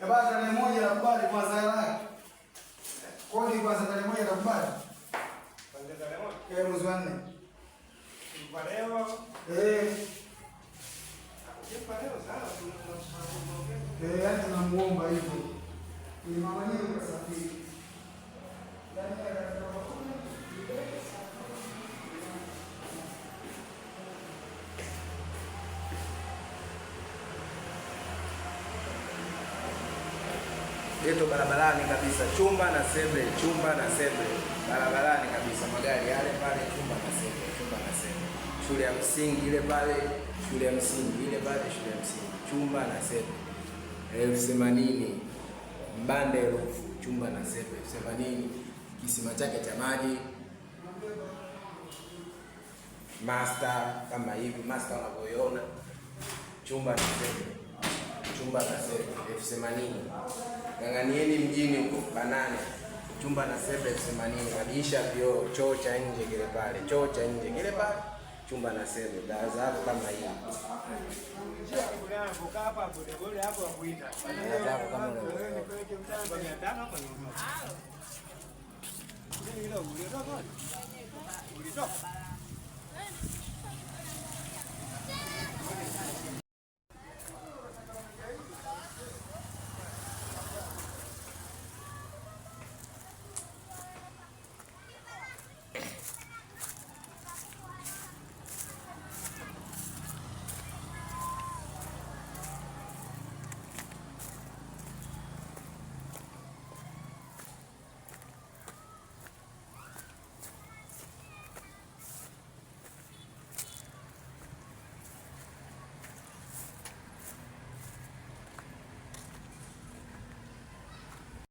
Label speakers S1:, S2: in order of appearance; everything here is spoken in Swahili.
S1: Baba tarehe moja nakubali kwanza hela yake. Kodi kwanza tarehe moja nakubali.
S2: Kwanza tarehe moja?
S1: Mwezi wa 4.
S2: Kwa leo? Kwa leo sana tunamwomba.
S1: Yaani tunamuomba hivyo. Ni mama yeye kwa safari.
S3: Geto barabarani kabisa, chumba na seble, chumba na seble. Barabarani kabisa, magari yale pale, chumba na seble, chumba na seble. Shule ya msingi ile pale, shule ya msingi ile pale, shule ya msingi. Chumba na seble. 80,000. Mbande roofu, chumba na seble, 80,000. Kisima chake cha maji. Master kama hivi, master unavyoiona. Chumba na seble. Chumba na seble, 80,000. Ng'ang'anieni mjini huko Banane. Chumba na seble 80,000. Madirisha vioo, choo cha nje kile pale, choo cha nje kile pale. Chumba na seble, daza hapo kama hivi.